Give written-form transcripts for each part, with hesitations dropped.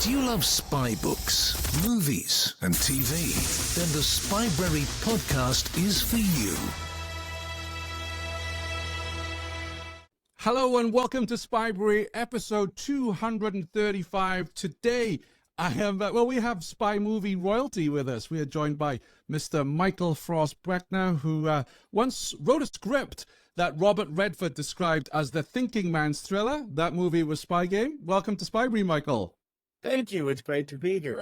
Do you love spy books, movies, and TV? Then the Spyberry Podcast is for you. Hello and welcome to Spybrary, episode 235. Today, we have spy movie royalty with us. We are joined by Mr. Michael Frost Beckner, who once wrote a script that Robert Redford described as the thinking man's thriller. That movie was Spy Game. Welcome to Spybrary, Michael. Thank you. It's great to be here.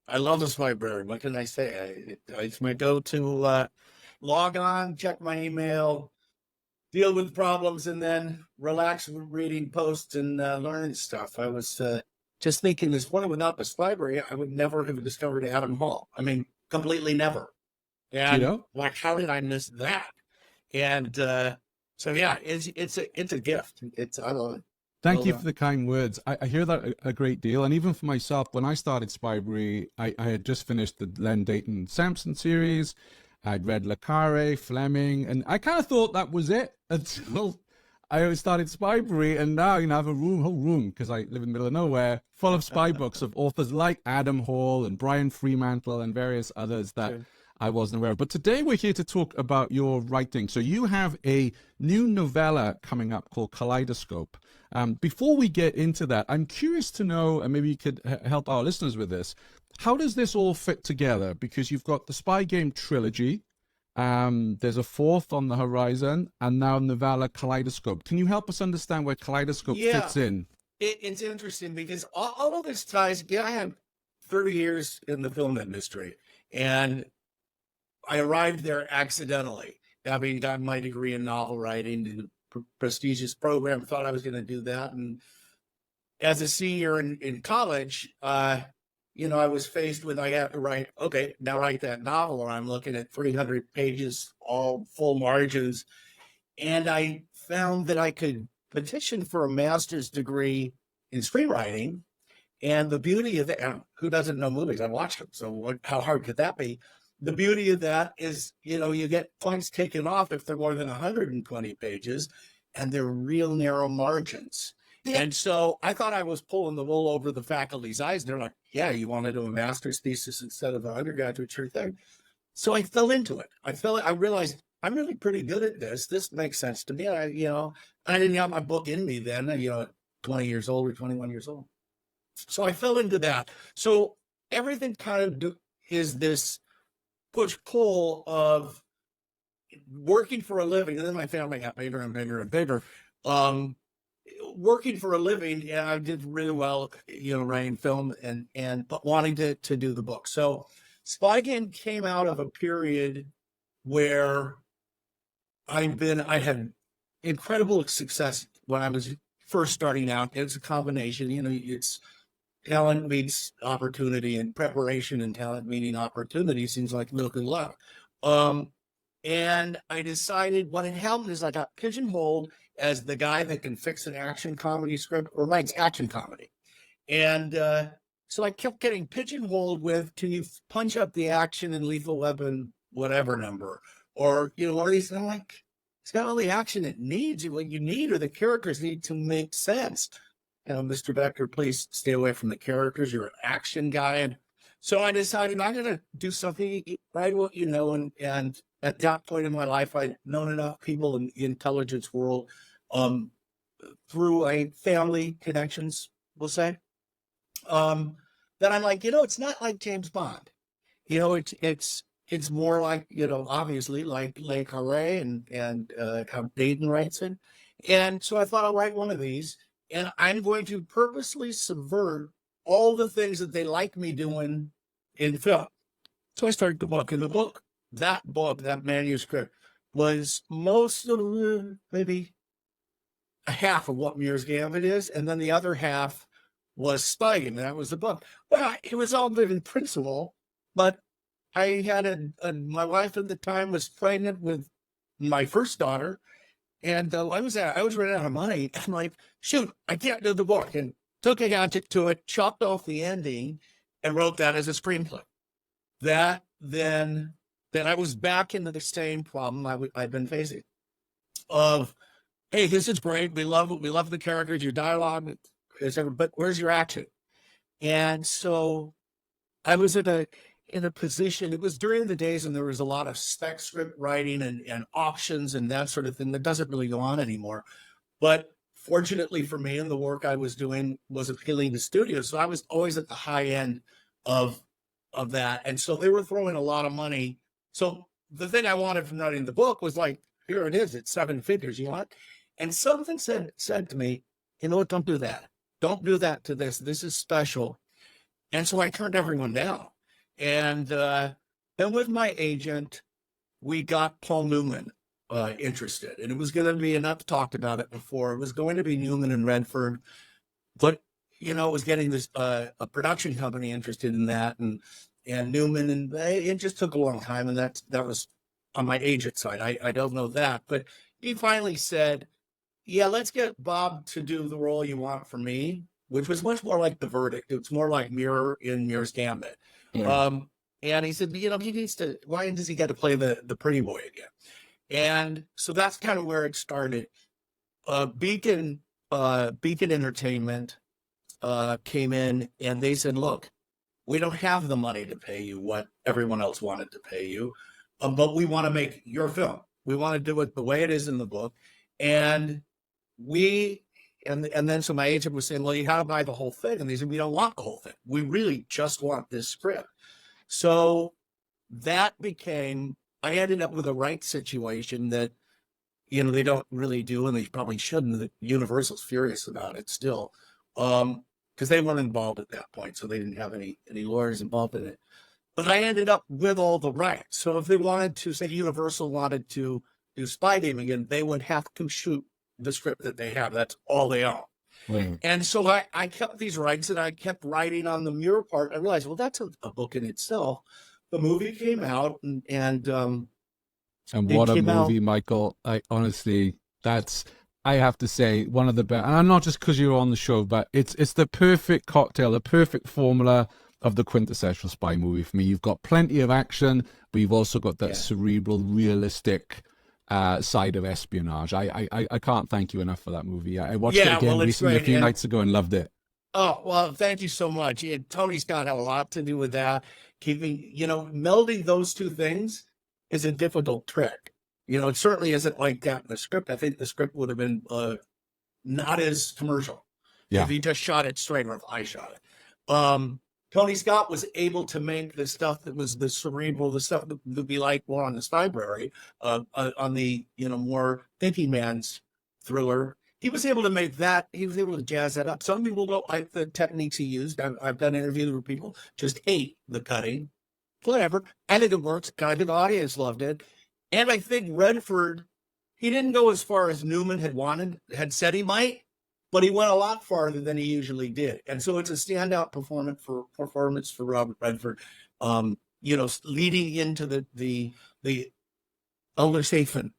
I love the Spyberry. What can I say? It's my go-to log on, check my email, deal with problems, and then relax with reading posts and learning stuff. I was just thinking this morning, without the Spyberry, I would never have discovered Adam Hall. I mean, completely never. And like, how did I miss that? And so yeah, it's a gift. I love it. Thank you for the kind words. I hear that a great deal. And even for myself, when I started Spybrary, I had just finished the Len Dayton Sampson series. I'd read Le Carre, Fleming, and I kind of thought that was it until I started Spybrary. And now, I have a whole room, because I live in the middle of nowhere, full of spy books of authors like Adam Hall and Brian Fremantle and various others that I wasn't aware of. But today we're here to talk about your writing. So you have a new novella coming up called Kaleidoscope. Before we get into that, I'm curious to know, and maybe you could help our listeners with this, how does this all fit together? Because you've got the Spy Game Trilogy, there's a fourth on the horizon, and now novella Kaleidoscope. Can you help us understand where Kaleidoscope fits in? It's interesting because all of this ties, I have 30 years in the film industry, and I arrived there accidentally, having gotten my degree in novel writing, prestigious program, thought I was going to do that. And as a senior in college, I was faced with, I have to write that novel, or I'm looking at 300 pages, all full margins. And I found that I could petition for a master's degree in screenwriting. And the beauty of that, who doesn't know movies? I've watched them. So how hard could that be? The beauty of that is, you get points taken off if they're more than 120 pages, and they're real narrow margins. Yeah. And so I thought I was pulling the wool over the faculty's eyes. They're like, yeah, you want to do a master's thesis instead of an undergraduate, sure thing. So I fell into it. I realized I'm really pretty good at this. This makes sense to me. I didn't have my book in me then, 20 years old or 21 years old. So I fell into that. So everything kind of is this push-pull of working for a living, and then my family got bigger and bigger and bigger. Working for a living, and I did really well, writing film but wanting to do the book. So Spy Game came out of a period where I had incredible success when I was first starting out. It's a combination, it's talent meets opportunity, and preparation and talent meeting opportunity seems like milk and luck. And I decided what had happened is I got pigeonholed as the guy that can fix an action comedy script or writes action comedy. And so I kept getting pigeonholed with, can you punch up the action in Lethal Weapon, whatever number? Or, or he's like, it's got all the action it needs. What you need, or the characters need to make sense. Mr. Beckner, please stay away from the characters. You're an action guy. And so I decided I'm going to do something, write what you know. And at that point in my life, I'd known enough people in the intelligence world through a family connections, we'll say, that I'm like, it's not like James Bond. It's more like, obviously like Le Carre and how Dayton writes it. And so I thought I'll write one of these. And I'm going to purposely subvert all the things that they like me doing in film. So I started the book. And that manuscript, was most of maybe a half of what Muir's Gambit is. And then the other half was Spy Game. That was the book. Well, it was all good in principle, but I had my wife at the time was pregnant with my first daughter. And I was running out of money. I'm like, shoot, I can't do the book. And took a gadget to it, chopped off the ending, and wrote that as a screenplay. That then I was back into the same problem I've been facing of, hey, this is great. We love the characters, your dialogue, but where's your action? And so I was in a position, it was during the days when there was a lot of spec script writing and auctions and that sort of thing that doesn't really go on anymore. But fortunately for me, and the work I was doing was appealing to studios. So I was always at the high end of that. And so they were throwing a lot of money. So the thing I wanted from writing the book was like, here it is, it's 7 figures, you want? And something said to me, you know what, don't do that. Don't do that to this. This is special. And so I turned everyone down. And then with my agent, we got Paul Newman interested. And it was going to be, and I've talked about it before, it was going to be Newman and Redford. But, you know, it was getting this a production company interested in that. And Newman, and it just took a long time. And that was on my agent side. I don't know that. But he finally said, yeah, let's get Bob to do the role you want for me, which was much more like The Verdict. It's more like Muir in Muir's Gambit. Yeah. And he said, you know, he needs to, why does he get to play the pretty boy again? And so that's kind of where it started. Beacon Entertainment came in and they said, look, we don't have the money to pay you what everyone else wanted to pay you, but we want to make your film. We want to do it the way it is in the book. And then so my agent was saying, well, you got to buy the whole thing. And they said, we don't want the whole thing. We really just want this script. So that became, I ended up with a rights situation that, you know, they don't really do, and they probably shouldn't. The Universal's furious about it still, because they weren't involved at that point. So they didn't have any lawyers involved in it. But I ended up with all the rights. So if they wanted to, say Universal wanted to do Spy Game again, they would have to shoot the script that they have. That's all they own. Mm. And so I kept these rights and I kept writing on the Muir part. I realized, well, that's a book in itself. The movie came out and what a movie, Michael. I honestly, I have to say, one of the best, and not just because you're on the show, but it's the perfect cocktail, the perfect formula of the quintessential spy movie for me. You've got plenty of action, but you've also got that cerebral, realistic side of espionage. I can't thank you enough for that movie. I watched it again recently a few nights ago and loved it. Oh, well, thank you so much. Tony Scott had a lot to do with that. Keeping, melding those two things is a difficult trick. It certainly isn't like that in the script. I think the script would have been not as commercial if he just shot it straight or if I shot it. Tony Scott was able to make the stuff that was the cerebral, the stuff that would be like more on the Spybrary, on the, more thinking man's thriller. He was able to make that, he was able to jazz that up. Some people don't like the techniques he used. I've done interviews where people just hate the cutting, whatever. And it works. Kind of audience loved it. And I think Redford, he didn't go as far as Newman had said he might, but he went a lot farther than he usually did. And so it's a standout performance for Robert Redford, leading into the Elder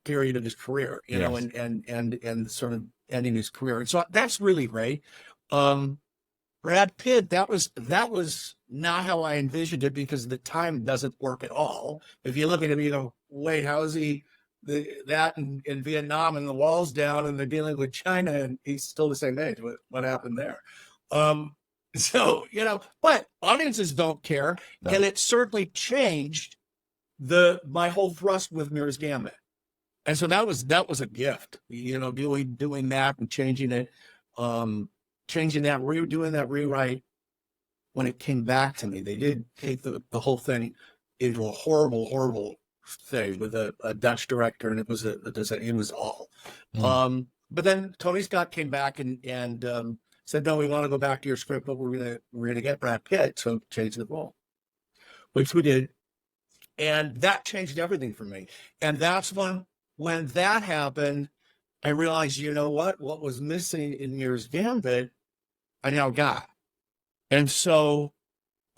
period of his career, and sort of ending his career. And so that's really great. Brad Pitt, that was not how I envisioned it, because the time doesn't work at all. If you look at him, wait, how is he that in Vietnam and the wall's down and they're dealing with China and he's still the same age? What happened there? But audiences don't care. No. And it certainly changed my whole thrust with Muir's Gambit. And so that was a gift, doing that and changing it, doing that rewrite. When it came back to me, they did take the whole thing into a horrible, horrible thing with a Dutch director, and it was all. But then Tony Scott came back and said, no, we want to go back to your script, but we're gonna get Brad Pitt, so change the role, which we did. And that changed everything for me. And that's when that happened, I realized, what was missing in Muir's Gambit, I now got. And so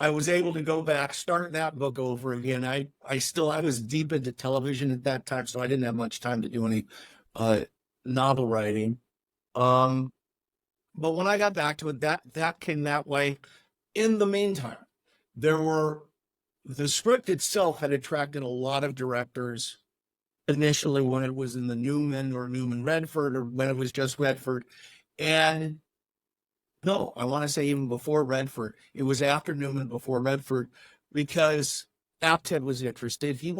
I was able to go back, start that book over again. I was deep into television at that time, so I didn't have much time to do any novel writing. But when I got back to it, that came that way. In the meantime, the script itself had attracted a lot of directors initially when it was in the Newman or Newman Redford, or when it was just Redford. And No, I want to say even before Redford. It was after Newman, before Redford, because Apted was interested. He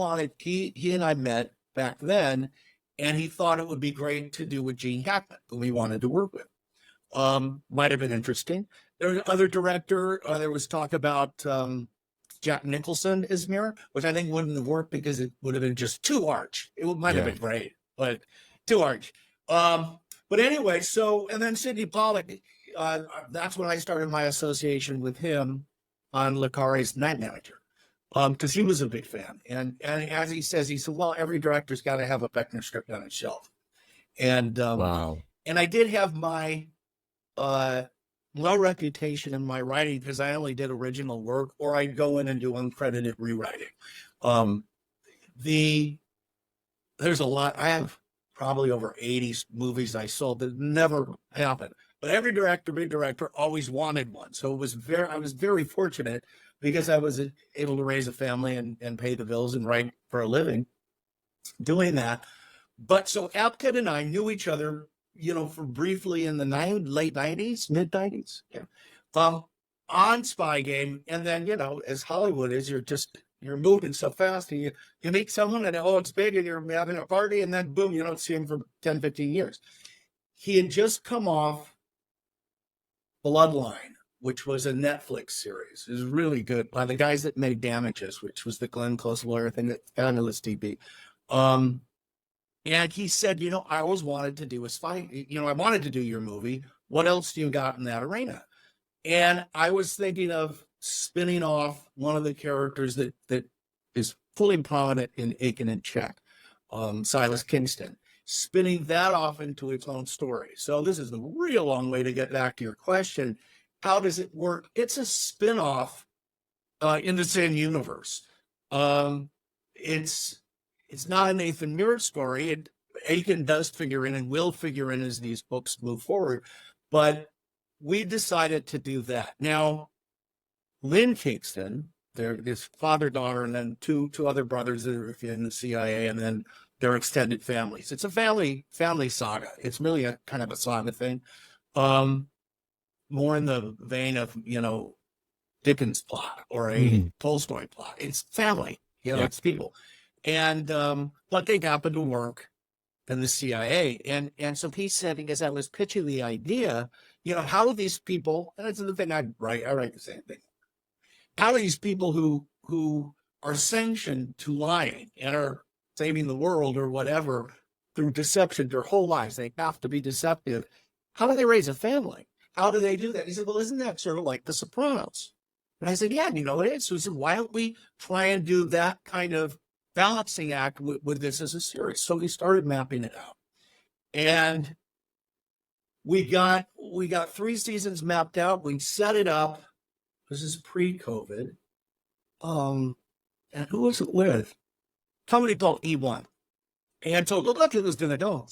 and I met back then, and he thought it would be great to do with Gene Hackman, who we wanted to work with. Might have been interesting. There was another director. There was talk about Jack Nicholson as Muir, which I think wouldn't have worked because it would have been just too arch. It might have been great, but too arch. But anyway, and then Sidney Pollack, that's when I started my association with him on Le Carre's Night Manager, because he was a big fan. And as he said, well, every director's got to have a Beckner script on his shelf. And Wow. And I did have my low reputation in my writing because I only did original work, or I'd go in and do uncredited rewriting. There's a lot. I have probably over 80 movies I sold that never happened. But every big director, always wanted one. So I was very fortunate because I was able to raise a family and pay the bills and write for a living doing that. But so Apted and I knew each other, for briefly in the late 90s, mid 90s. Yeah. On Spy Game. And then, as Hollywood is, you're moving so fast, and you meet someone and, it's big, and you're having a party, and then boom, you don't see him for 10, 15 years. He had just come off Bloodline, which was a Netflix series. It was really good by the guys that made Damages, which was the Glenn Close lawyer thing that Analyst TV. And he said, I always wanted to do a spy, I wanted to do your movie. What else do you got in that arena? And I was thinking of spinning off one of the characters that is fully prominent in Aiken and Check, Silas Kingston, spinning that off into its own story. So this is a real long way to get back to your question. How does it work? It's a spin-off in the same universe. It's not a Nathan Muir story. Aiken does figure in and will figure in as these books move forward. But we decided to do that. Now, Lynn Kingston, his father, daughter, and then two other brothers that are in the CIA, and then their extended families. It's a family saga. It's really a kind of a saga thing. More in the vein of, Dickens plot or a Tolstoy plot. It's family, it's people. And, but they happen to work in the CIA. And so he said, because I was pitching the idea, how do these people, and it's the thing I write the same thing. How do these people who are sanctioned to lying and are saving the world or whatever through deception their whole lives, they have to be deceptive. How do they raise a family? How do they do that? He said, well, isn't that sort of like The Sopranos? And I said, yeah, it is. So he said, why don't we try and do that kind of balancing act with this as a series? So we started mapping it out. And we got 3 seasons mapped out. We set it up. This is pre-COVID. And who was it with? Somebody called E1. And so look, it was going to go.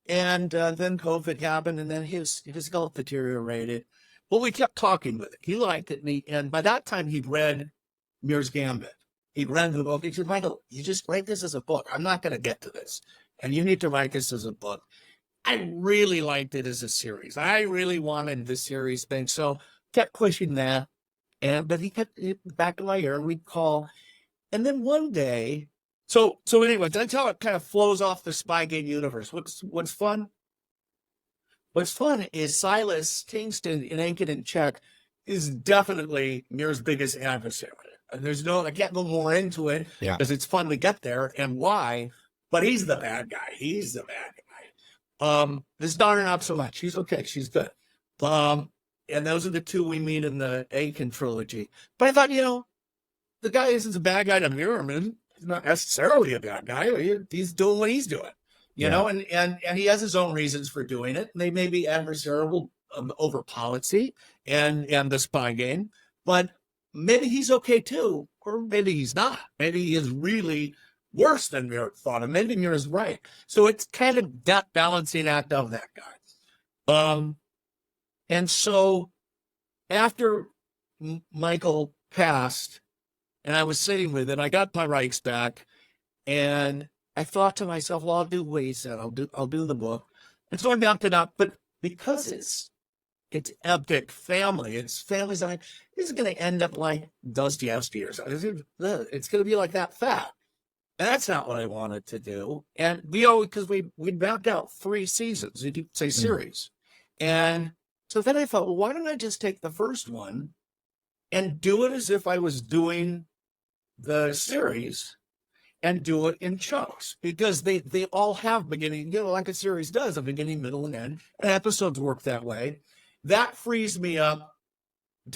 And then COVID happened, and then his health deteriorated. Well, we kept talking with it. He liked it, and by that time, he'd read Muir's Gambit. He'd read the book. He said, Michael, you just write this as a book. I'm not going to get to this. And you need to write this as a book. I really liked it as a series. I really wanted the series thing. So kept pushing that. But he kept back in my ear, and we'd call. And then one day, so anyway, that's how it kind of flows off the Spy Game universe. What's fun? What's fun is Silas Kingston in Aiken and Check is definitely Muir's biggest adversary. And I can't go more into it because it's fun to get there and why, but he's the bad guy. He's the bad guy. This daughter, not so much. She's okay. She's good. And those are the two we meet in the Aiken trilogy. But I thought, the guy isn't a bad guy to Muir. He's not necessarily a bad guy. He's doing what he's doing, you know, and he has his own reasons for doing it. They may be adversarial over policy and the Spy Game, but maybe he's okay too, or maybe he's not. Maybe he is really worse than Muir thought, and maybe Muir is right. So it's kind of that balancing act of that guy. And so after Michael passed, and I was sitting with it, I got my rights back, and I thought to myself, well, I'll do what he said. I'll do the book. And so I mapped it up, but because it's it's epic family. It's families like, this is going to end up like Dostoevsky or something. It's going to be like that fat. And that's not what I wanted to do. And we always, because we mapped out 3 seasons, you could say series. And so then I thought, well, why don't I just take the first one and do it as if I was doing the series and do it in chunks, because they all have beginning, like a series does, a beginning, middle, and end. And episodes work that way. That frees me up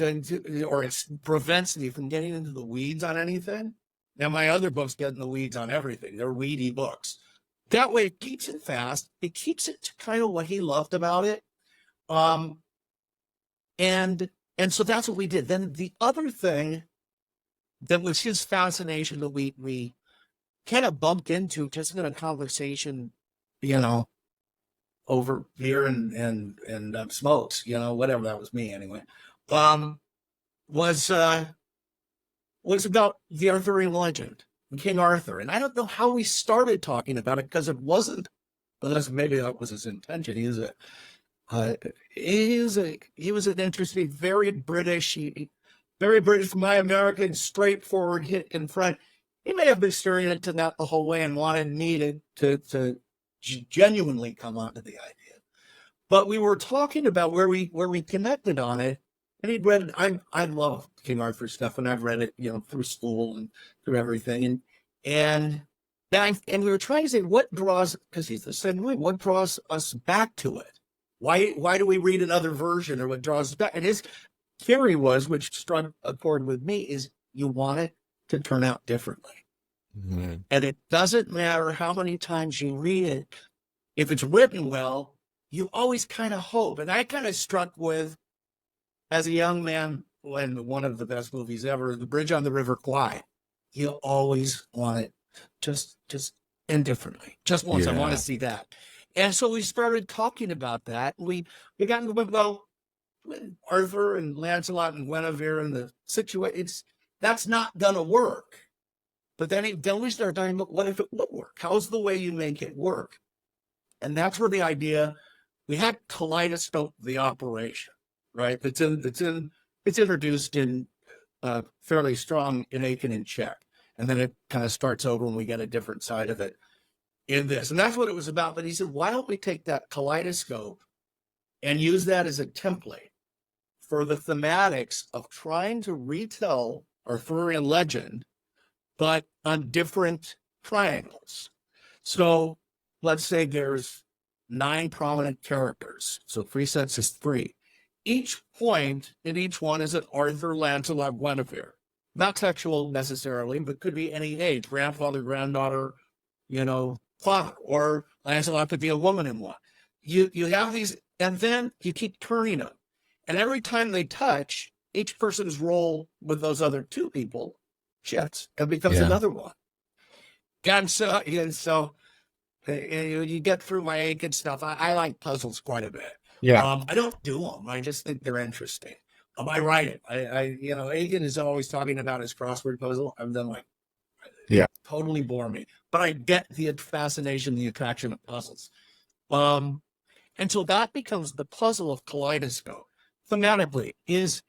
or it prevents me from getting into the weeds on anything. Now, my other books get in the weeds on everything. They're weedy books. That way, it keeps it fast. It keeps it to kind of what he loved about it. And so that's what we did. Then the other thing that was his fascination that we kind of bumped into just in a conversation, over beer and smokes, whatever, that was me anyway, was about the Arthurian legend, King Arthur. And I don't know how we started talking about it, because it wasn't, unless maybe that was his intention. He was an interesting, very British, my American, straightforward hit in front. He may have been steering into that the whole way and wanted me to genuinely come onto the idea. But we were talking about where we connected on it, and he'd read it. I love King Arthur stuff, and I've read it, through school and through everything. And we were trying to say what draws, because he's the same way, what draws us back to it? Why do we read another version, or what draws us back? And his theory was, which struck a chord with me, is you want it to turn out differently. Mm-hmm. And it doesn't matter how many times you read it. If it's written well, you always kind of hope. And I kind of struck with, as a young man, when one of the best movies ever, The Bridge on the River Kwai, you always want it just indifferently. Just once, I want to see that. And so we started talking about that. We got into, well, Arthur and Lancelot and Guinevere and the situation, that's not gonna work. But then we start talking about, what if it would work? How's the way you make it work? And that's where the idea, we had Kaleidoscope, the operation, right? It's introduced in fairly strong in Aiken and Czech. And then it kind of starts over when we get a different side of it in this. And that's what it was about. But he said, why don't we take that Kaleidoscope and use that as a template for the thematics of trying to retell Arthurian legend, but on different triangles. So let's say there's 9 prominent characters. So 3 sets is 3. Each point in each one is an Arthur, Lancelot, Guinevere. Not sexual necessarily, but could be any age. Grandfather, granddaughter, father. Or Lancelot could be a woman in one. You have these, and then you keep turning them. And every time they touch, each person's role with those other 2 people shifts and becomes another one. And so you get through my Aiken stuff. I like puzzles quite a bit. Yeah. I don't do them. I just think they're interesting. I write it. Aiken is always talking about his crossword puzzle. I'm done totally bore me. But I get the fascination, the attraction of puzzles. And so that becomes the puzzle of Kaleidoscope. Thematically, is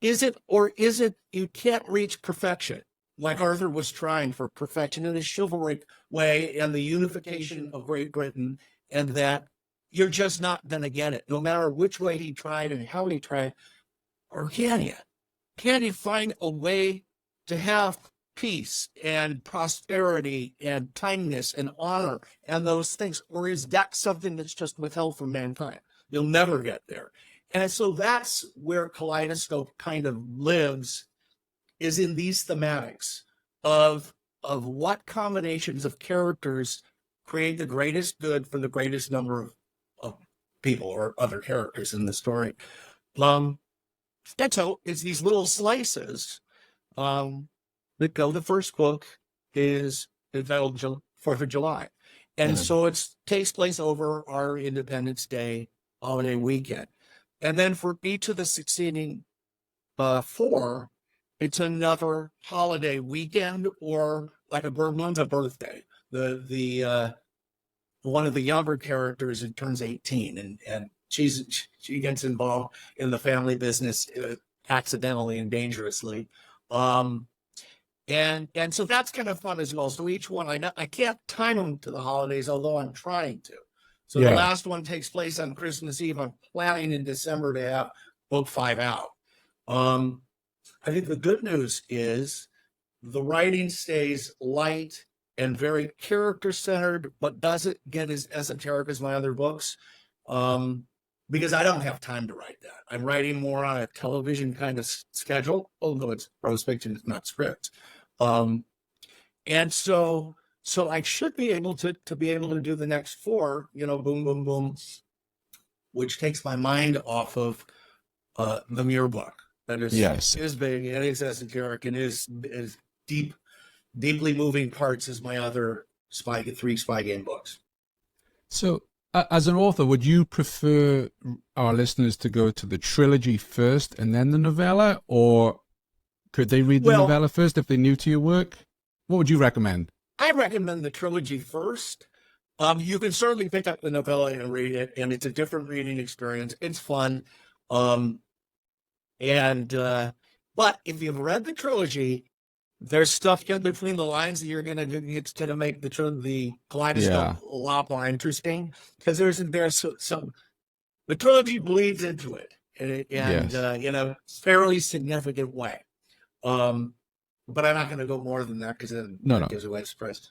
it or is it you can't reach perfection, like Arthur was trying for perfection in a chivalric way and the unification of Great Britain, and that you're just not going to get it, no matter which way he tried and how he tried. Or can you? Can you find a way to have peace and prosperity and kindness and honor and those things? Or is that something that's just withheld from mankind? You'll never get there. And so that's where Kaleidoscope kind of lives, is in these thematics of what combinations of characters create the greatest good for the greatest number of people or other characters in the story. And so it's these little slices that go. The first book is entitled 4th of July. And so it takes place over our Independence Day holiday weekend. And then for each of the succeeding 4, it's another holiday weekend, or like one's a birthday. The one of the younger characters, it turns 18, and she gets involved in the family business accidentally and dangerously. And so that's kind of fun as well. So each one, I can't time them to the holidays, although I'm trying to. So the last one takes place on Christmas Eve. I'm planning in December to have book 5 out. I think the good news is the writing stays light and very character-centered, but doesn't get as esoteric as my other books, because I don't have time to write that. I'm writing more on a television kind of schedule, although it's prose fiction, it's not script. And so I should be able to be able to do the next 4, boom, boom, boom, which takes my mind off of the Muir book. That is big and is esoteric and is deeply moving parts as my other 3 spy game books. So, as an author, would you prefer our listeners to go to the trilogy first and then the novella, or could they read the novella first if they're new to your work? What would you recommend? I recommend the trilogy first. You can certainly pick up the novella and read it, and it's a different reading experience. It's fun. But if you've read the trilogy, there's stuff in between the lines that you're going to do. It's going to make the Kaleidoscope a lot more interesting, because there's some the trilogy bleeds into it, in a fairly significant way. But I'm not going to go more than that, because then it gives away the surprise.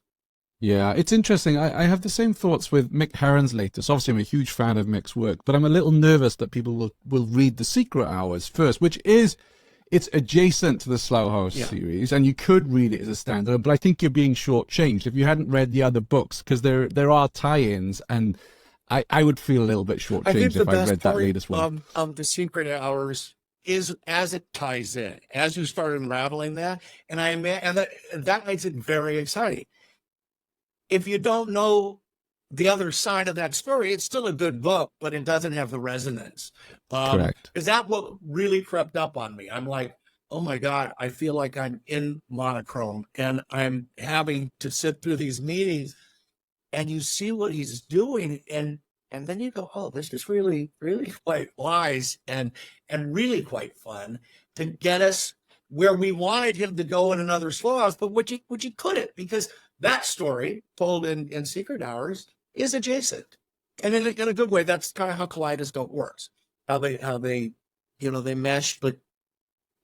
Yeah, it's interesting. I have the same thoughts with Mick Herron's latest. Obviously, I'm a huge fan of Mick's work, but I'm a little nervous that people will read The Secret Hours first, which it's adjacent to the Slough House series, and you could read it as a standalone, but I think you're being shortchanged if you hadn't read the other books, because there are tie-ins, and I would feel a little bit shortchanged if I read that latest one. The Secret Hours is as it ties in, as you start unraveling that, and that makes it very exciting. If you don't know the other side of that story, it's still a good book, but it doesn't have the resonance. Correct. Is that what really crept up on me? I'm like, oh my God, I feel like I'm in monochrome, and I'm having to sit through these meetings, and you see what he's doing, and then you go, oh, this is really, really quite wise and really quite fun to get us where we wanted him to go in another Slough House, but which he couldn't, because that story told in Secret Hours is adjacent, and in a good way. That's kind of how Kaleidoscope works. How they mesh, but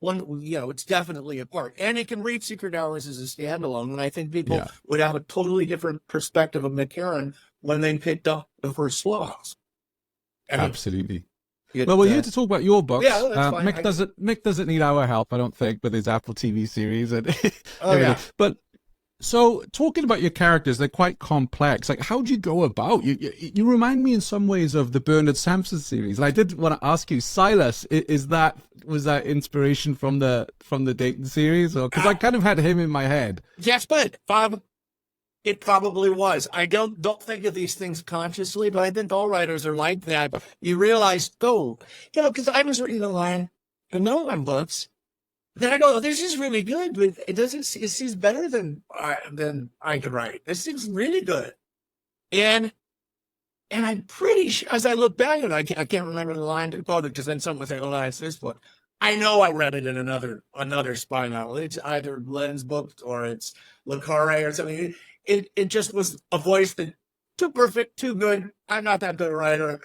it's definitely a part. And you can read Secret Hours as a standalone, and I think people would have a totally different perspective of McCarran when they picked up the first Slough House. Absolutely. We're here to talk about your books. Yeah, that's fine. Mick doesn't need our help, I don't think, with his Apple TV series and But so, talking about your characters, they're quite complex. Like, how do you go about? You remind me in some ways of the Bernard Sampson series. And I did want to ask you, Silas, was that inspiration from the Dayton series, or because I kind of had him in my head? Yes, but Bob, it probably was. I don't think of these things consciously, but I think all writers are like that. You realize, because I was reading the line, the Nolan books. Then I go, oh, this is really good, but it seems better than I could write. This seems really good. And I'm pretty sure, as I look back at it, I can't remember the line to quote it, because then someone would say, oh, that's this book. I know I read it in another spy novel. It's either Glenn's book or it's Le Carre or something. It just was a voice that too perfect, too good. I'm not that good a writer.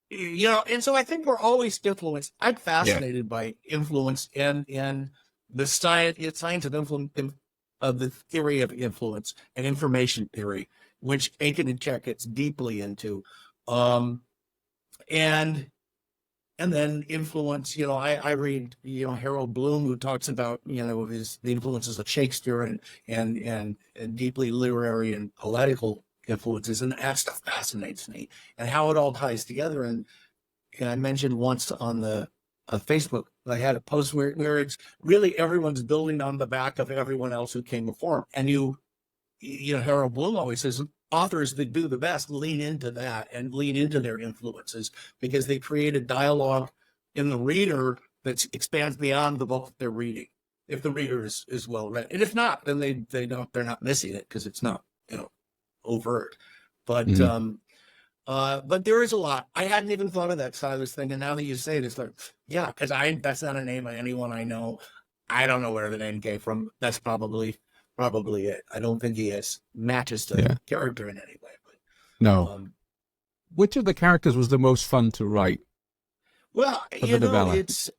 And so I think we're always influenced. I'm fascinated by influence and the science of influence, of the theory of influence and information theory, which Aiken and Check gets deeply into, and then influence. I read Harold Bloom, who talks about the influences of Shakespeare and deeply literary and political influences, and that stuff fascinates me, and how it all ties together. And I mentioned once on the Facebook, I had a post where it's really everyone's building on the back of everyone else who came before them. And Harold Bloom always says authors that do the best lean into that and lean into their influences, because they create a dialogue in the reader that expands beyond the book they're reading. If the reader is well read, and if not, then they're not missing it, because it's not overt. But But there is a lot. I hadn't even thought of that Silas thing, and now that you say it, it's like, yeah, because that's not a name of anyone I know. I don't know where the name came from. That's probably it. I don't think he matches the character in any way. But, no. Which of the characters was the most fun to write? Well, it's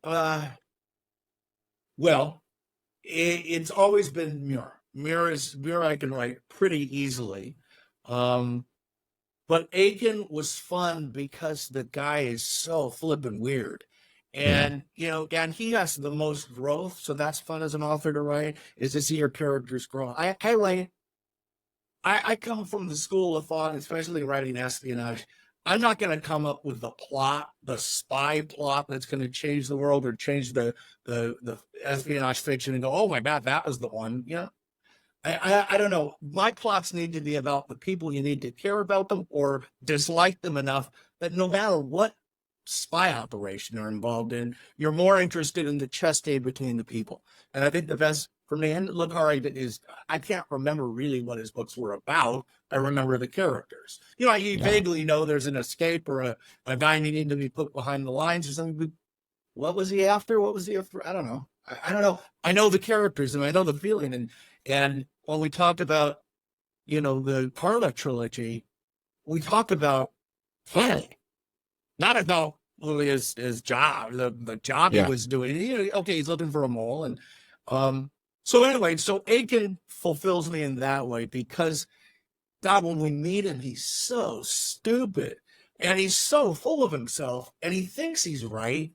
it's always been Muir. Muir I can write pretty easily. But Aiken was fun because the guy is so flippin' weird. And, and he has the most growth. So that's fun as an author to write, is to see your characters grow. I come from the school of thought, especially writing espionage. I'm not going to come up with the plot, the spy plot that's going to change the world or change the espionage fiction and go, oh my God, that was the one. I don't know. My plots need to be about the people. You need to care about them or dislike them enough that no matter what spy operation you're involved in, you're more interested in the chess game between the people. And I think the best for me, and Le Carre is, I can't remember really what his books were about. I remember the characters. I vaguely know there's an escape or a guy needing to be put behind the lines or something. What was he after? I don't know. I don't know. I know the characters and I know the feeling. And when we talked about, the Aiken Trilogy, we talked about Whaley, not about his job, the job he was doing. Okay, he's looking for a mole. And so Aiken fulfills me in that way because, God, when we meet him, he's so stupid and he's so full of himself and he thinks he's right.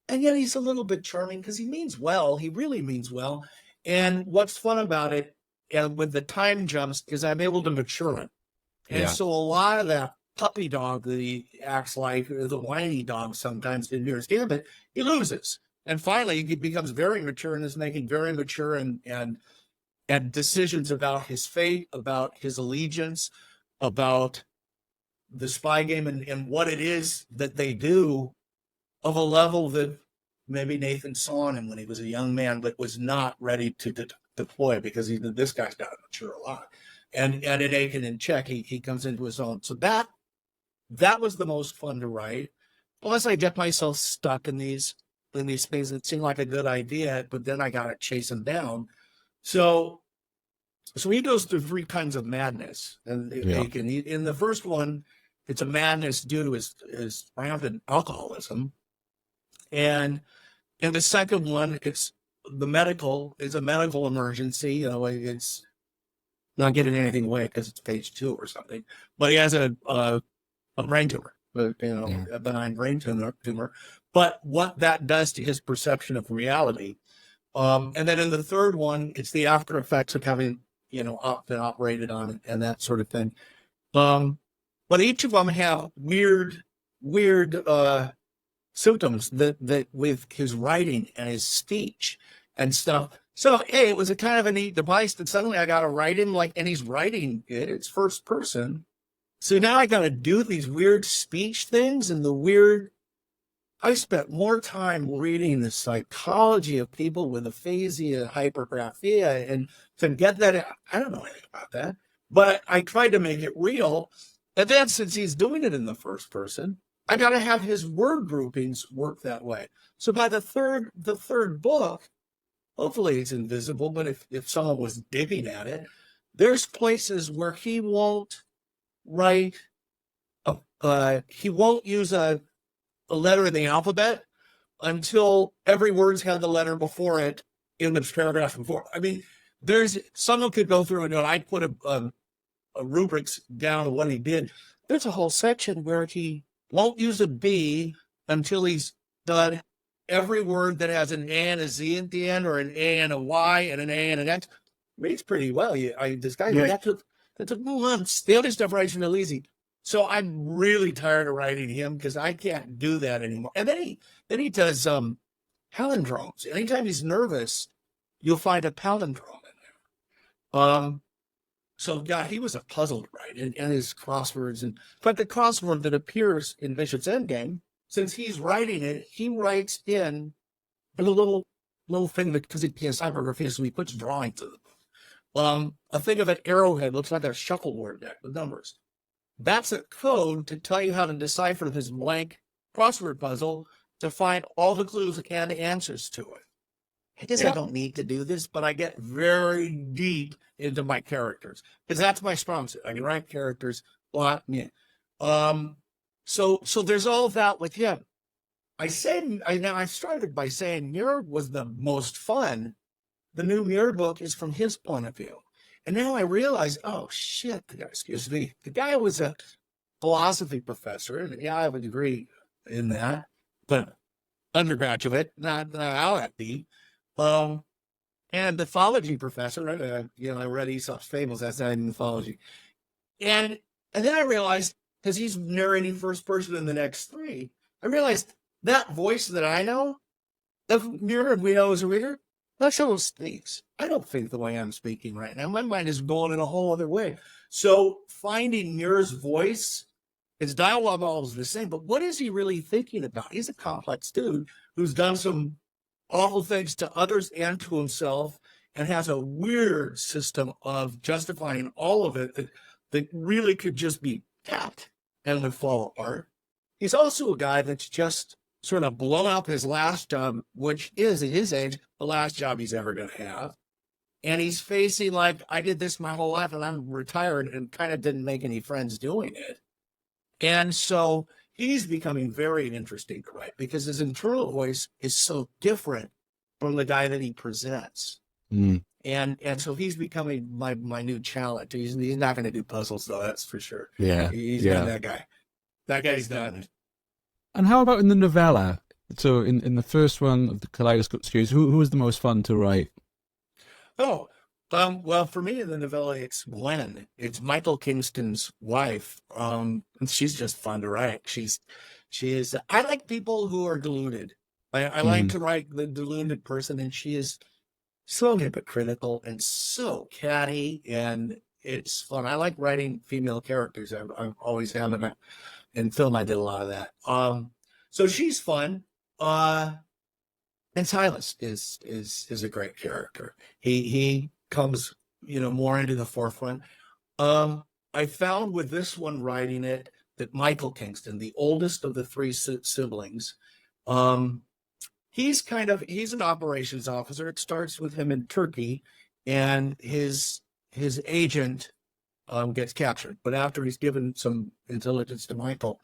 And yet he's a little bit charming because he means well. He really means well. And what's fun about it, and with the time jumps, is I'm able to mature it. And so a lot of that puppy dog that he acts like, the whiny dog sometimes in Muir's Gambit, he loses. And finally, he becomes very mature and is making very mature and decisions about his fate, about his allegiance, about the spy game and what it is that they do, of a level that maybe Nathan saw in him when he was a young man, but was not ready to deploy because this guy's got to mature a lot. And in Aiken in Czech, he comes into his own. So that was the most fun to write. Plus, I get myself stuck in these things that seem like a good idea, but then I got to chase them down. So he goes through three kinds of madness. And Aiken, in the first one, it's a madness due to his rampant alcoholism. And in the second one, it's a medical emergency. It's not getting anything away because it's page 2 or something. But he has a brain tumor, a benign brain tumor. But what that does to his perception of reality. And then in the third one, it's the after effects of having, been operated on and that sort of thing. But each of them have weird symptoms that with his writing and his speech and stuff. So, it was a kind of a neat device that suddenly I got to write him and he's writing it. It's first person. So now I got to do these weird speech things and I spent more time reading the psychology of people with aphasia, hypergraphia, and to get that, I don't know anything about that, but I tried to make it real. And then since he's doing it in the first person, I got to have his word groupings work that way. So by the third book, hopefully it's invisible, but if someone was digging at it, there's places where he won't write, he won't use a letter in the alphabet until every word's had the letter before it in the paragraph before. I mean, someone could go through and I put a rubrics down of what he did. There's a whole section where he won't use a B until he's done every word that has an A and a Z at the end, or an A and a Y and an A and an X. Reads pretty well. This guy, that took months. The other stuff writes real easy. So I'm really tired of writing him because I can't do that anymore. And then he does palindromes. Anytime he's nervous, you'll find a palindrome in there. So, he was a puzzle to write, and his crosswords. But the crossword that appears in Bishop's Endgame, since he's writing it, he writes in a little thing because he has typography, so he puts drawings to the book. A thing of an arrowhead looks like a shuffleboard deck with numbers. That's a code to tell you how to decipher this blank crossword puzzle to find all the clues and answers to it. I guess I don't need to do this, but I get very deep into my characters because that's my strong suit. I can write characters, plot, yeah. So there's all of that with him. I started by saying Muir was the most fun. The new Muir book is from his point of view. And now I realize, oh shit, excuse me, the guy was a philosophy professor. And yeah, I have a degree in that, but undergraduate, not all that deep. And mythology professor, I read Aesop's Fables, that's not mythology. And then I realized, because he's narrating first person in the next three, I realized that voice that I know, that Muir we know as a reader, that's how it speaks. I don't think the way I'm speaking right now. My mind is going in a whole other way. So finding Muir's voice, his dialogue all is the same, but what is he really thinking about? He's a complex dude who's done some awful things to others and to himself, and has a weird system of justifying all of it that really could just be tapped and would fall apart. He's also a guy that's just sort of blown up his last job, which is, at his age, the last job he's ever going to have. And he's facing like, I did this my whole life and I'm retired and kind of didn't make any friends doing it. And so he's becoming very interesting to write because his internal voice is so different from the guy that he presents. Mm. And so he's becoming my new challenge. He's not going to do puzzles though, that's for sure. Yeah. He's not that guy. That guy's done. And how about in the novella? So in the first one of the Kaleidoscope series, who was the most fun to write? Oh, well, for me in the novella, it's Gwen. It's Michael Kingston's wife. And she's just fun to write. She is. I like people who are deluded. I like to write the deluded person, and she is so hypocritical and so catty, and it's fun. I like writing female characters. I've always have, in film I did a lot of that. So she's fun. And Silas is a great character. He comes, more into the forefront. I found with this one writing it that Michael Kingston, the oldest of the three siblings, he's an operations officer. It starts with him in Turkey, and his agent gets captured. But after he's given some intelligence to Michael,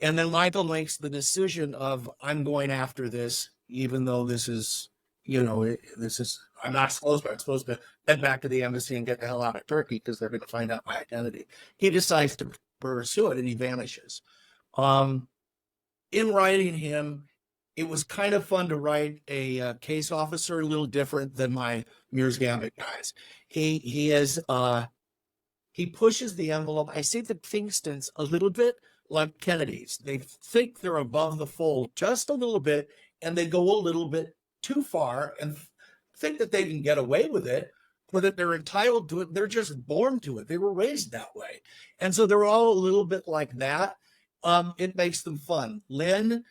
and then Michael makes the decision of, I'm going after this, even though this is, I'm not supposed to. I'm supposed to head back to the embassy and get the hell out of Turkey because they're going to find out my identity. He decides to pursue it, and he vanishes. In writing him, it was kind of fun to write a case officer, a little different than my Muir's Gambit guys. He pushes the envelope. I see the Kingstons a little bit like Kennedys. They think they're above the fold just a little bit, and they go a little bit too far and think that they can get away with it, or that they're entitled to it. They're just born to it. They were raised that way. And so they're all a little bit like that. It makes them fun. Lynn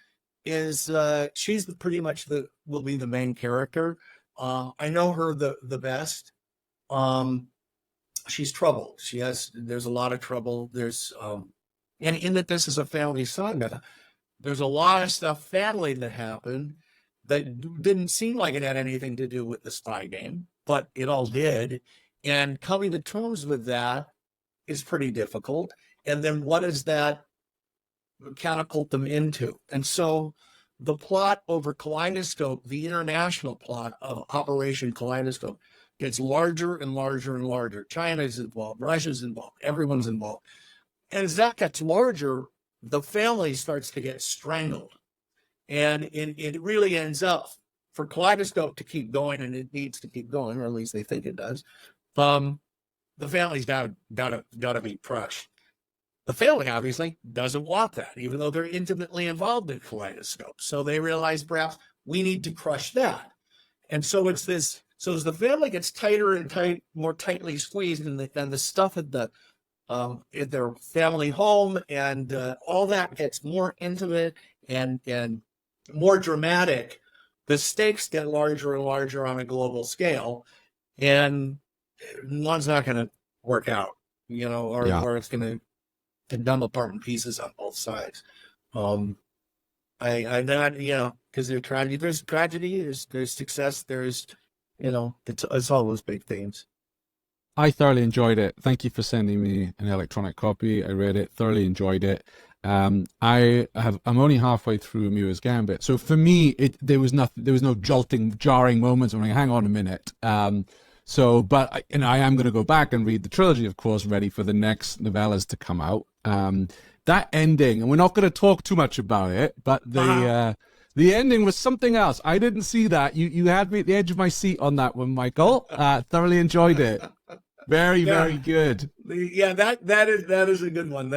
is, she's pretty much will be the main character. I know her the best. She's troubled. There's a lot of trouble. There's, and in that this is a family saga, there's a lot of family that happened that didn't seem like it had anything to do with the spy game, but it all did. And coming to terms with that is pretty difficult. And then what does that catapult them into? And so the plot over Kaleidoscope, the international plot of Operation Kaleidoscope, gets larger and larger and larger. China's involved, Russia's involved, everyone's involved. And as that gets larger, the family starts to get strangled. And it really ends up, for Kaleidoscope to keep going, and it needs to keep going, or at least they think it does, the family's gotta be crushed. The family obviously doesn't want that, even though they're intimately involved in Kaleidoscope. So they realize perhaps we need to crush that. And so it's this, so as the family gets tighter and more tightly squeezed, and the stuff at in their family home and all that gets more intimate and more dramatic, the stakes get larger and larger on a global scale, and one's not going to work out, or it's going to come apart in pieces on both sides. I'm not, because there's tragedy, there's success, it's all those big themes. I thoroughly enjoyed it. Thank you for sending me an electronic copy. I read it, thoroughly enjoyed it. I'm only halfway through Muir's Gambit, so for me, there was no jolting, jarring moments. I'm like, hang on a minute. But I am going to go back and read the trilogy, of course, ready for the next novellas to come out. That ending, and we're not going to talk too much about it, but the ending was something else. I didn't see that. You had me at the edge of my seat on that one, Michael. Thoroughly enjoyed it. Very, very good. That is a good one.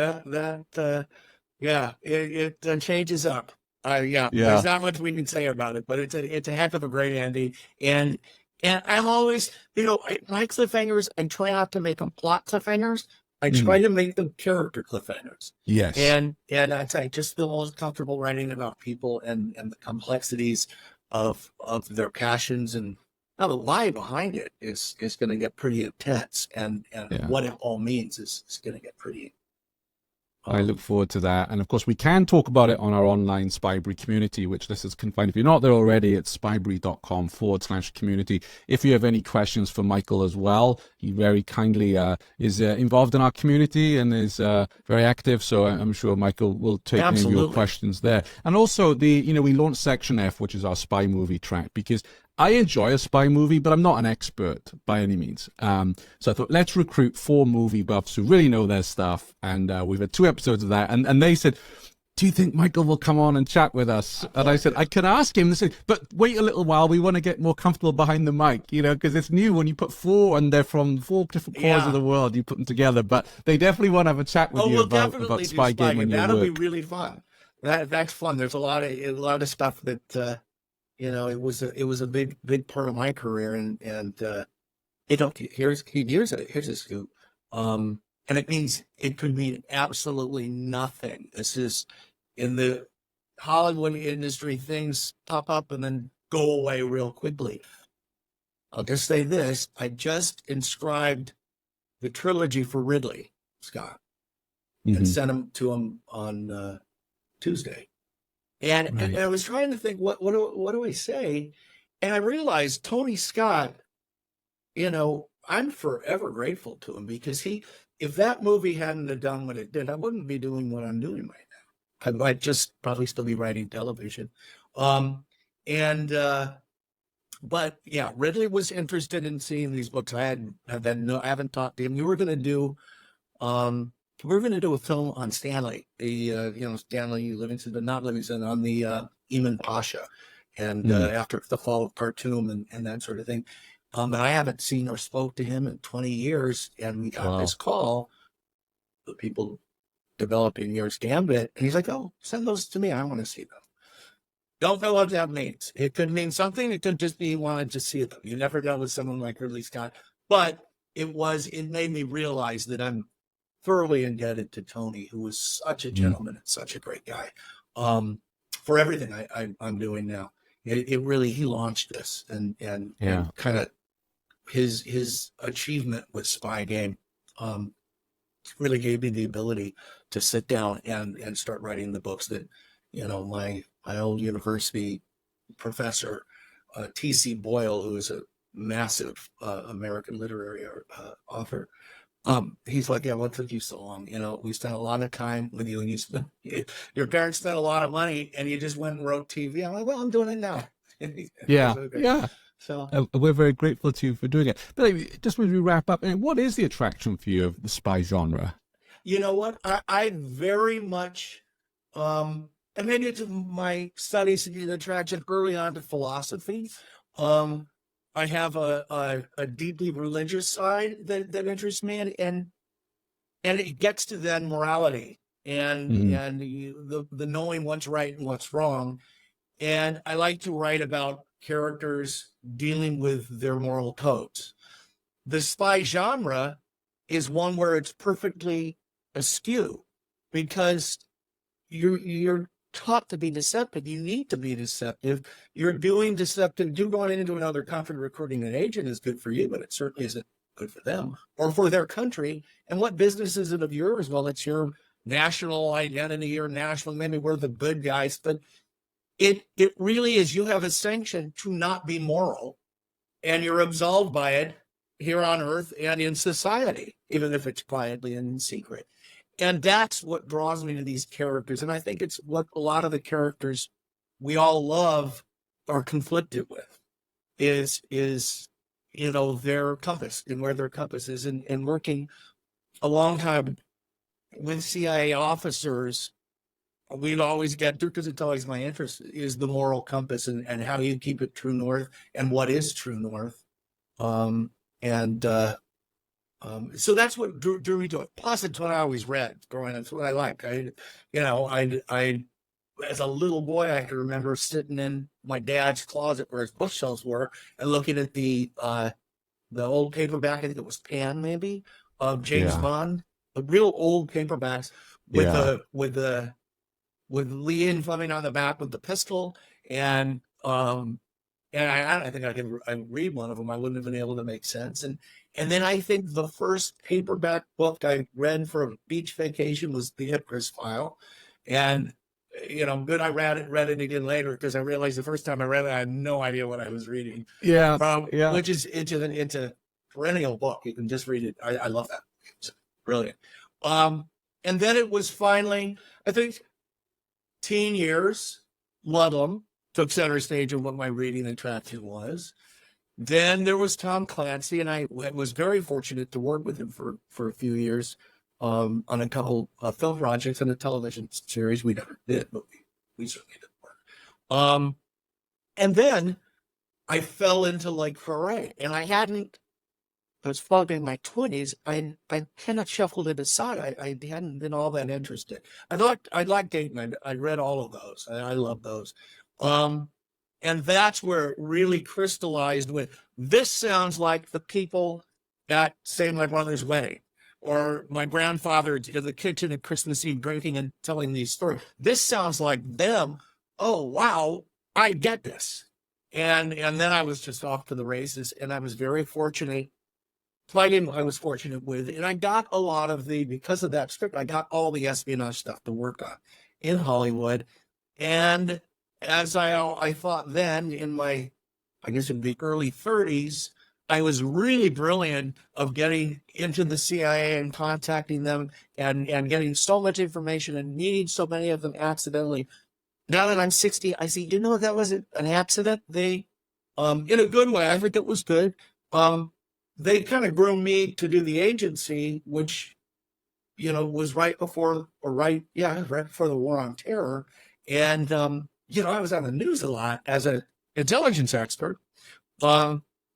It changes up. There's not much we can say about it, but it's a heck of a great ending. And I'm always, I like cliffhangers and try not to make them plot cliffhangers. I try to make them character cliffhangers. Yes. And I just feel most comfortable writing about people and the complexities of their passions, and now the lie behind it is going to get pretty intense, and what it all means is going to get pretty. I look forward to that. And of course, we can talk about it on our online Spyberry community, which listeners can find. If you're not there already, it's spyberry.com/community. If you have any questions for Michael as well, he very kindly is involved in our community and is very active. So I'm sure Michael will take any of your questions there. And also, we launched Section F, which is our spy movie track, because I enjoy a spy movie, but I'm not an expert by any means. So I thought, let's recruit 4 movie buffs who really know their stuff. And we've had 2 episodes of that. And they said, do you think Michael will come on and chat with us? And I said, I can ask him. They said, but wait a little while. We want to get more comfortable behind the mic, because it's new when you put 4 and they're from 4 different corners of the world. You put them together. But they definitely want to have a chat with you about Spygame and your work. That'll be really fun. That's fun. There's a lot of stuff that... it was a big part of my career, and here's a scoop. And it could mean absolutely nothing. This is in the Hollywood industry, things pop up and then go away real quickly. I'll just say this: I just inscribed the trilogy for Ridley Scott and sent them to him on Tuesday. And I was trying to think, what do I say? And I realized Tony Scott, I'm forever grateful to him, because if that movie hadn't have done what it did, I wouldn't be doing what I'm doing right now. I might just probably still be writing television. But yeah, Ridley was interested in seeing these books. I haven't talked to him. We were going to do a film on Stanley, Stanley Livingston, but not Livingston, on the Eamon Pasha, and after the fall of Khartoum and that sort of thing. But I haven't seen or spoke to him in 20 years, and we got this call, the people developing Muir's Gambit, and he's like, "Oh, send those to me. I want to see them." Don't know what that means. It could mean something. It could just be he wanted to see them. You never dealt with someone like Ridley Scott, but it made me realize that I'm thoroughly indebted to Tony, who was such a gentleman and such a great guy, for everything I'm doing now. It really, he launched this, and kind of his achievement with Spygame really gave me the ability to sit down and start writing the books that, my old university professor, T.C. Boyle, who is a massive American literary author, he's like, "Yeah, what took you so long? We spent a lot of time with you, and your parents spent a lot of money, and you just went and wrote TV." I'm like, "Well, I'm doing it now." Yeah. So we're very grateful to you for doing it. But just as we wrap up, what is the attraction for you of the spy genre? You know what? I very much, and maybe it's my studies and attraction early on to philosophy. I have a deeply religious side that interests me, and it gets to then morality and the knowing what's right and what's wrong. And I like to write about characters dealing with their moral codes. The spy genre is one where it's perfectly askew, because you're taught to be deceptive. You need to be deceptive. You're doing deceptive. You going into another country recruiting an agent is good for you, but it certainly isn't good for them or for their country. And what business is it of yours? Well, it's your national identity or national, maybe we're the good guys, but it really is, you have a sanction to not be moral, and you're absolved by it here on earth and in society, even if it's quietly and in secret. And that's what draws me to these characters. And I think it's what a lot of the characters we all love are conflicted with is, their compass and where their compass is. And working a long time with CIA officers, we'd always get through, because it's always my interest, is the moral compass and how you keep it true north and what is true north. So that's what drew me to it. Plus, it's what I always read growing up. It's what I like. I as a little boy, I can remember sitting in my dad's closet where his bookshelves were and looking at the old paperback. I think it was Pan, maybe, of James Bond, the real old paperbacks with Lee Fleming on the back with the pistol, and I think I read one of them. I wouldn't have been able to make sense. And then I think the first paperback book I read for a beach vacation was The Ipcris File. And, good, I read it again later, because I realized the first time I read it, I had no idea what I was reading. Which is, it's a perennial book. You can just read it. I love that. It's brilliant. And then it was finally, I think, teen years, Ludlam took center stage in what my reading attraction was. Then there was Tom Clancy, and I was very fortunate to work with him for a few years on a couple of film projects and a television series. We never did, but we certainly did work. And then I fell into Foray, and I was probably in my 20s. I kind of shuffled into Saga. I hadn't been all that interested. I liked Aiken. I read all of those. I love those. And that's where it really crystallized with, this sounds like the people at, say, my brother's wedding, or my grandfather in the kitchen at Christmas Eve drinking and telling these stories. This sounds like them. Oh, wow, I get this. And then I was just off to the races, and I was very fortunate. I was fortunate with, and I got a lot of because of that script, I got all the espionage stuff to work on in Hollywood. And as I thought then, in my, I guess in the early 30s, I was really brilliant of getting into the CIA and contacting them and getting so much information and meeting so many of them accidentally. Now that I'm 60, I see, that wasn't an accident. They, in a good way, I think it was good. They kind of groomed me to do the agency, which, was right before the War on Terror. And, I was on the news a lot as an intelligence expert,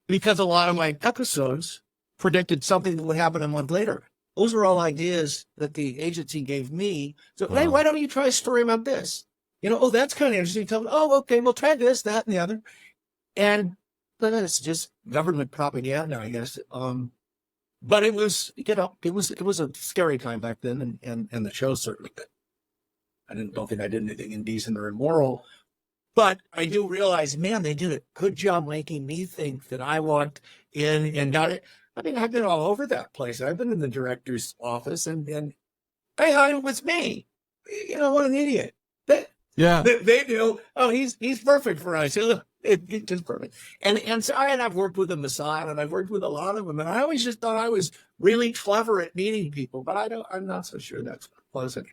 because a lot of my episodes predicted something that would happen a month later. Those are all ideas that the agency gave me. So, hey, why don't you try a story about this? That's kind of interesting. Tell me, okay, we'll try this, that, and the other. But it's just government propaganda, I guess. But it was, it was a scary time back then, and the show certainly did. I don't think I did anything indecent or immoral, but I do realize, man, they did a good job making me think that I walked in and got it. I mean, I've been all over that place. I've been in the director's office, and hey, hi, it was me. What an idiot. They knew, he's perfect for us. It's just perfect. And so I've worked with the Messiah, and I've worked with a lot of them, and I always just thought I was really clever at meeting people, but I'm not so sure that's pleasant.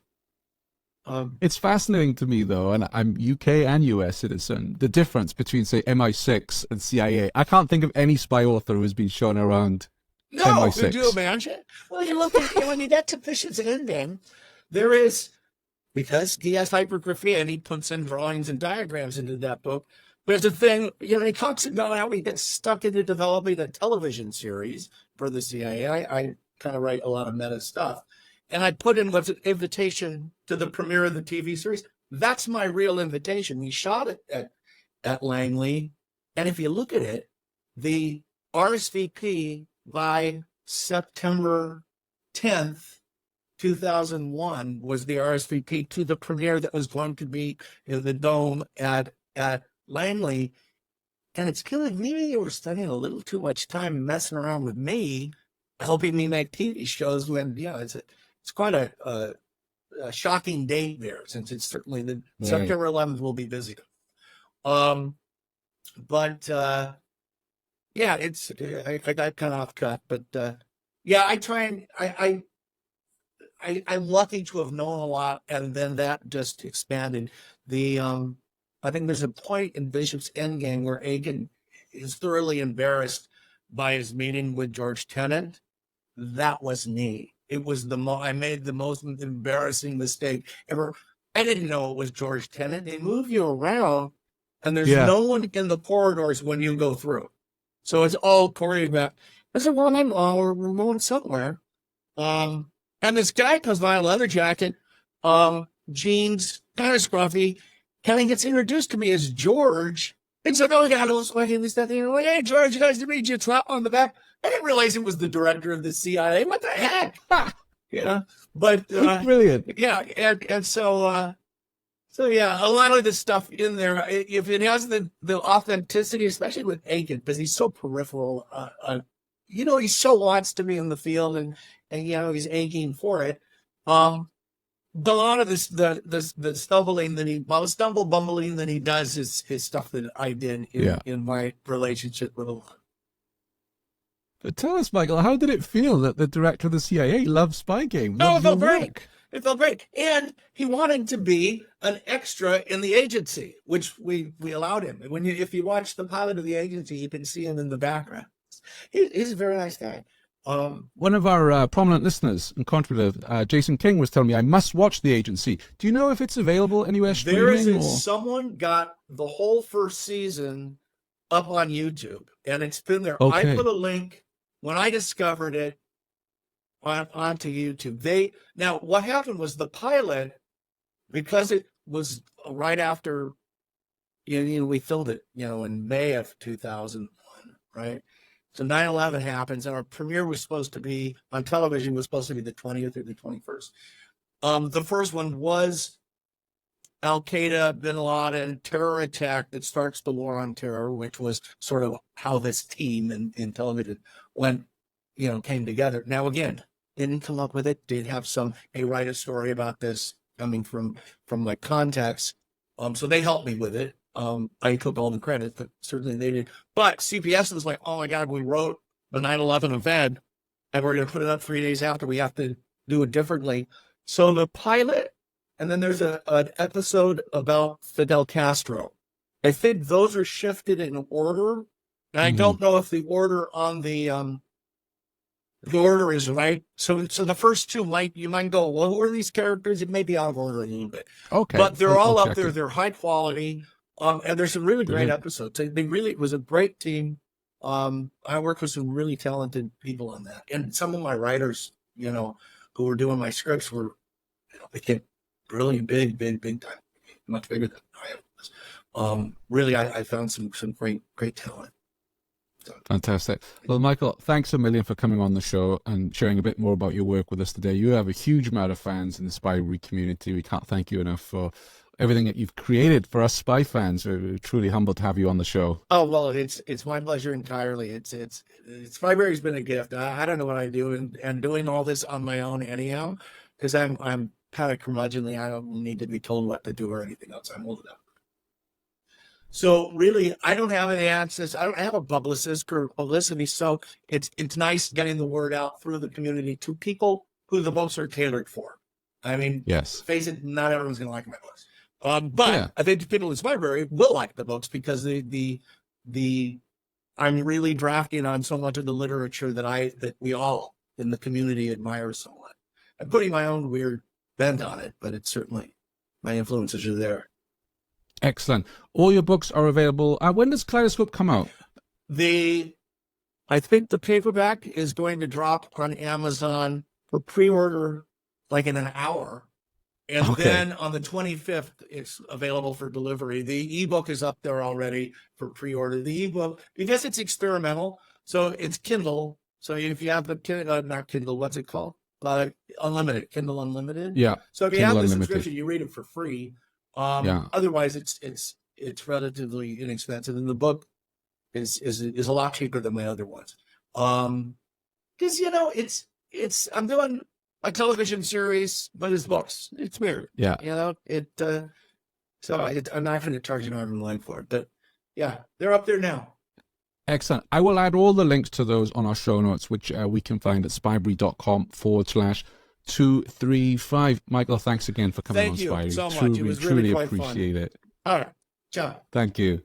It's fascinating to me, though, and I'm UK and US citizen, the difference between, say, MI6 and CIA. I can't think of any spy author who has been shown around MI6. No, do imagine. Well, you look at, when you get to Bishop's Endgame, there is, because he has hypergraphy and he puts in drawings and diagrams into that book, there's a thing, he talks about how he gets stuck into developing a television series for the CIA. I kind of write a lot of meta stuff. And I put in what's an invitation to the premiere of the TV series. That's my real invitation. We shot it at Langley. And if you look at it, the RSVP by September 10th, 2001 was the RSVP to the premiere that was going to be in the Dome at Langley. And it's killing me. They were spending a little too much time messing around with me, helping me make TV shows when, it's quite a shocking date there, since it's certainly the Right. September 11th will be busy. But yeah, I got kind of off track, but yeah, I try and I'm lucky to have known a lot, and then that just expanded. I think there's a point in Bishop's Endgame where Aiken is thoroughly embarrassed by his meeting with George Tennant. That was me. It was I made the most embarrassing mistake ever. I didn't know it was George Tennant. They move you around, and there's no one in the corridors when you go through. So it's all choreographed. I said, well, we're going somewhere. And this guy comes by in a leather jacket, jeans, kind of scruffy, kind of gets introduced to me as George. And so, oh, God, I was fucking this, that, thing. Like, hey, George, nice to meet you. Slap on the back. I didn't realize it was the director of the CIA. What the heck? You know, but brilliant. Yeah, and so yeah, a lot of the stuff in there, if it has the authenticity, especially with Aiken, because he's so peripheral. You know, he so wants to be in the field, and you know he's aching for it. A lot of the stumbling that bumbling that he does is stuff that I did in my relationship with him. But tell us, Michael, how did it feel that the director of the CIA loved Spy Game? Oh, it felt great. It felt great. And he wanted to be an extra in the agency, which we allowed him. If you watch the pilot of the agency, you can see him in the background. He's a very nice guy. One of our prominent listeners and contributor, Jason King, was telling me I must watch The Agency. Do you know if it's available anywhere streaming? Someone got the whole first season up on YouTube, and it's been there. Okay. I put a link when I discovered it onto YouTube. Now what happened was the pilot, because it was right after, you know, we filmed it, you know, in May of 2001, right? So 9/11 happens, and our premiere was supposed to be on television, was supposed to be the 20th or the 21st. The first one was Al Qaeda, Bin Laden terror attack that starts the war on terror, which was sort of how this team in television came together. Now, again, didn't come up with it. Did have write a story about this coming from like context. So they helped me with it. I took all the credit, but certainly they did. But CBS was like, oh my God, we wrote the 9/11 event, and we're going to put it up 3 days after. We have to do it differently. So the pilot, and then there's an episode about Fidel Castro. I think those are shifted in order. And I don't know if the order on the order is right. So the first two you might go, well, who are these characters? It may be out of order a little bit. Okay. But they're all up there. They're high quality. And there's some really great episodes. It was a great team. I worked with some really talented people on that. And some of my writers, you know, who were doing my scripts became really big time, much bigger than I was. Really, I found some great talent. So. Fantastic. Well, Michael, thanks a million for coming on the show and sharing a bit more about your work with us today. You have a huge amount of fans in the Spyberry community. We can't thank you enough for everything that you've created for us spy fans. We're truly humbled to have you on the show. Oh, well, it's my pleasure entirely. Spyberry's been a gift. I don't know what I do, and doing all this on my own anyhow, because I'm kind of curmudgeonly. I don't need to be told what to do or anything else. I'm old enough. So really, I don't have any access. I don't have a publicist or publicity. So it's nice getting the word out through the community to people who the books are tailored for. I mean, yes. Face it, not everyone's going to like my books. But I think people in Spyberry will like the books because I'm really drafting on so much of the literature that we all in the community admire so much. I'm putting my own weird bent on it, but it's certainly my influences are there. Excellent. All your books are available. When does Kaleidoscope come out? I think the paperback is going to drop on Amazon for pre-order like in an hour. And then on the 25th, it's available for delivery. The ebook is up there already for pre-order. The ebook, because it's experimental, so it's Kindle. So if you have the not Kindle, what's it called? Unlimited, Kindle Unlimited. Yeah. So if you Kindle have the Unlimited subscription, you read it for free. Otherwise, it's relatively inexpensive, and the book is a lot cheaper than my other ones. Because it's I'm doing a television series, but it's books. It's weird. Yeah. You know, so I'm not going to charge an arm and leg for it. But yeah, they're up there now. Excellent. I will add all the links to those on our show notes, which we can find at spybrary.com/235. Michael, thanks again for coming on Spybrary. Thank you so much. Truly, It was really truly quite appreciate fun. it. All right. Ciao. Thank you.